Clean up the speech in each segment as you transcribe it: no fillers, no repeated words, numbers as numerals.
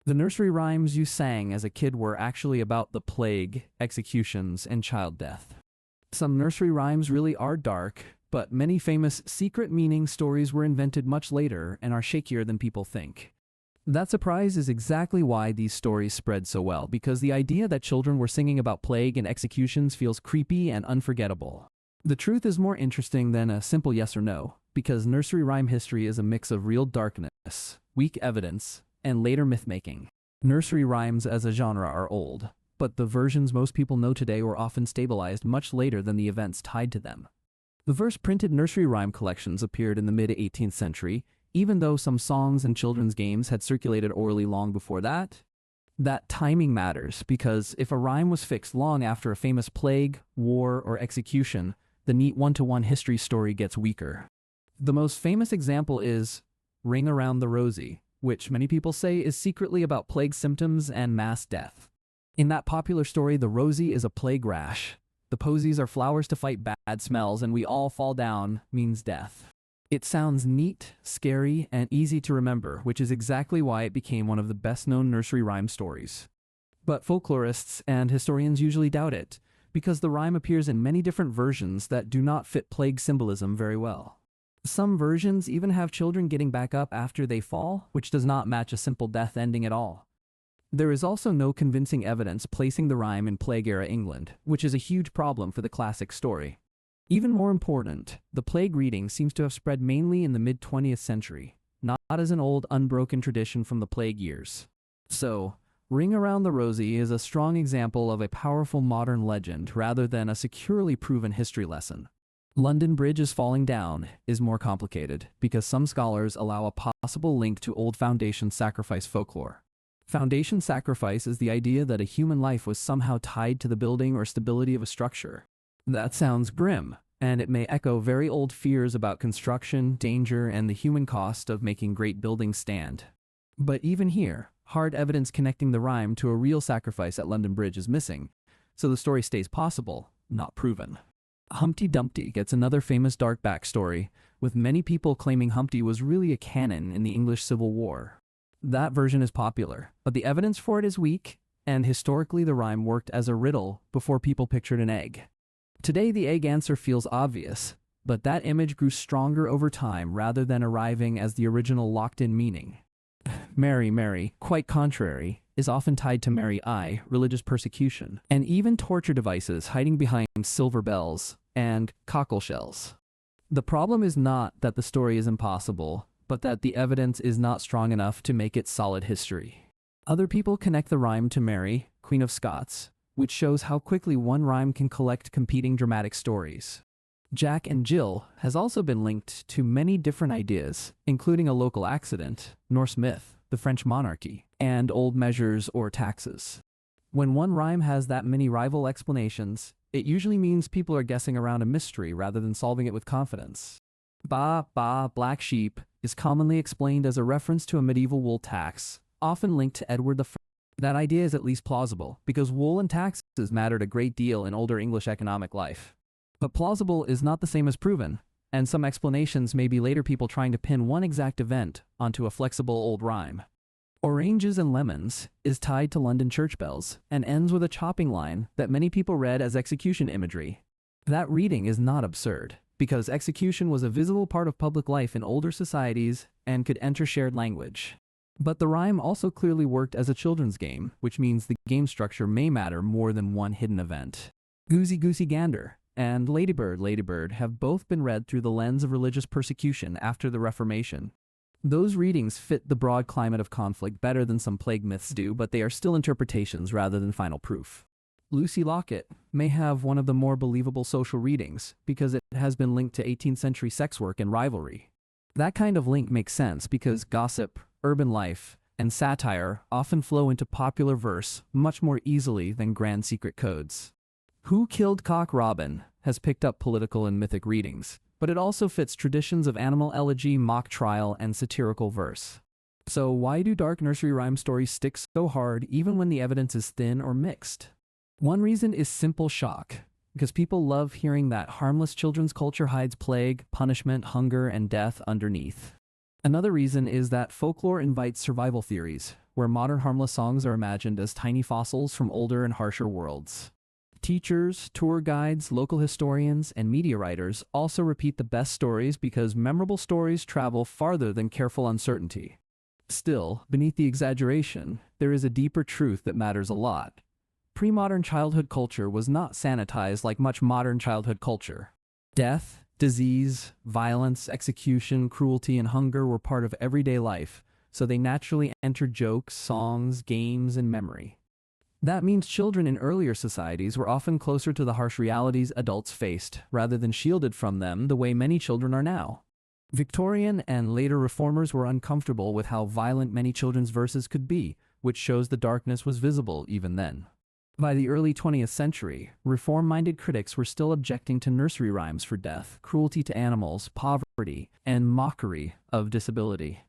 The nursery rhymes you sang as a kid were actually about the plague, executions, and child death. Some nursery rhymes really are dark, but many famous secret meaning stories were invented much later and are shakier than people think. That surprise is exactly why these stories spread so well, because the idea that children were singing about plague and executions feels creepy and unforgettable. The truth is more interesting than a simple yes or no, because nursery rhyme history is a mix of real darkness, weak evidence, and later myth-making. Nursery rhymes as a genre are old, but the versions most people know today were often stabilized much later than the events tied to them. The first printed nursery rhyme collections appeared in the mid-18th century, even though some songs and children's games had circulated orally long before that. That timing matters, because if a rhyme was fixed long after a famous plague, war, or execution, the neat one-to-one history story gets weaker. The most famous example is Around the Rosie, which many people say is secretly about plague symptoms and mass death. In that popular story, the Rosie is a plague rash. The posies are flowers to fight bad smells, and we all fall down means death. It sounds neat, scary, and easy to remember, which is exactly why it became one of the best-known nursery rhyme stories. But folklorists and historians usually doubt it, because the rhyme appears in many different versions that do not fit plague symbolism very well. Some versions even have children getting back up after they fall, which does not match a simple death ending at all. There is also no convincing evidence placing the rhyme in plague-era England, which is a huge problem for the classic story. Even more important, the plague reading seems to have spread mainly in the mid-20th century, not as an old, unbroken tradition from the plague years. So, Around the Rosie is a strong example of a powerful modern legend rather than a securely proven history lesson. London Bridge is falling down is more complicated, because some scholars allow a possible link to old foundation sacrifice folklore. Foundation sacrifice is the idea that a human life was somehow tied to the building or stability of a structure. That sounds grim, and it may echo very old fears about construction, danger, and the human cost of making great buildings stand. But even here, hard evidence connecting the rhyme to a real sacrifice at London Bridge is missing, so the story stays possible, not proven. Humpty Dumpty gets another famous dark backstory, with many people claiming Humpty was really a cannon in the English Civil War. That version is popular, but the evidence for it is weak, and historically the rhyme worked as a riddle before people pictured an egg. Today the egg answer feels obvious, but that image grew stronger over time rather than arriving as the original locked-in meaning. Mary, Mary, quite contrary, is often tied to Mary I, religious persecution, and even torture devices hiding behind silver bells and cockle shells. The problem is not that the story is impossible, but that the evidence is not strong enough to make it solid history. Other people connect the rhyme to Mary, Queen of Scots, which shows how quickly one rhyme can collect competing dramatic stories. Jack and Jill has also been linked to many different ideas, including a local accident, Norse myth, the French monarchy, and old measures or taxes. When one rhyme has that many rival explanations, it usually means people are guessing around a mystery rather than solving it with confidence. Ba, ba, black sheep is commonly explained as a reference to a medieval wool tax, often linked to Edward I. That idea is at least plausible, because wool and taxes mattered a great deal in older English economic life. But plausible is not the same as proven, and some explanations may be later people trying to pin one exact event onto a flexible old rhyme. Oranges and lemons is tied to London church bells and ends with a chopping line that many people read as execution imagery. That reading is not absurd, because execution was a visible part of public life in older societies and could enter shared language. But the rhyme also clearly worked as a children's game, which means the game structure may matter more than one hidden event. Goosey Goosey Gander and Ladybird Ladybird have both been read through the lens of religious persecution after the Reformation. Those readings fit the broad climate of conflict better than some plague myths do, but they are still interpretations rather than final proof. Lucy Locket may have one of the more believable social readings because it has been linked to 18th century sex work and rivalry. That kind of link makes sense because gossip, urban life, and satire often flow into popular verse much more easily than grand secret codes. Who Killed Cock Robin has picked up political and mythic readings, but it also fits traditions of animal elegy, mock trial, and satirical verse. So why do dark nursery rhyme stories stick so hard even when the evidence is thin or mixed? One reason is simple shock, because people love hearing that harmless children's culture hides plague, punishment, hunger, and death underneath. Another reason is that folklore invites survival theories, where modern harmless songs are imagined as tiny fossils from older and harsher worlds. Teachers, tour guides, local historians, and media writers also repeat the best stories because memorable stories travel farther than careful uncertainty. Still, beneath the exaggeration, there is a deeper truth that matters a lot. Pre-modern childhood culture was not sanitized like much modern childhood culture. Death, disease, violence, execution, cruelty, and hunger were part of everyday life, so they naturally entered jokes, songs, games, and memory. That means children in earlier societies were often closer to the harsh realities adults faced, rather than shielded from them the way many children are now. Victorian and later reformers were uncomfortable with how violent many children's verses could be, which shows the darkness was visible even then. By the early 20th century, reform-minded critics were still objecting to nursery rhymes for death, cruelty to animals, poverty, and mockery of disability.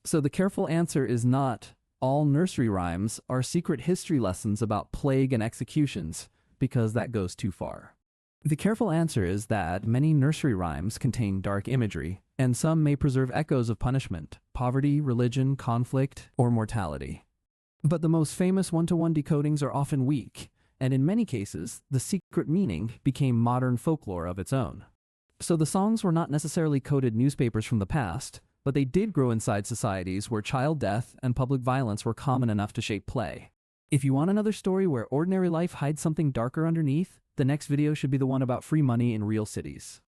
So the careful answer is not, all nursery rhymes are secret history lessons about plague and executions, because that goes too far. The careful answer is that many nursery rhymes contain dark imagery, and some may preserve echoes of punishment, poverty, religion, conflict, or mortality. But the most famous one-to-one decodings are often weak, and in many cases, the secret meaning became modern folklore of its own. So the songs were not necessarily coded newspapers from the past, but they did grow inside societies where child death and public violence were common enough to shape play. If you want another story where ordinary life hides something darker underneath, the next video should be the one about free money in real cities.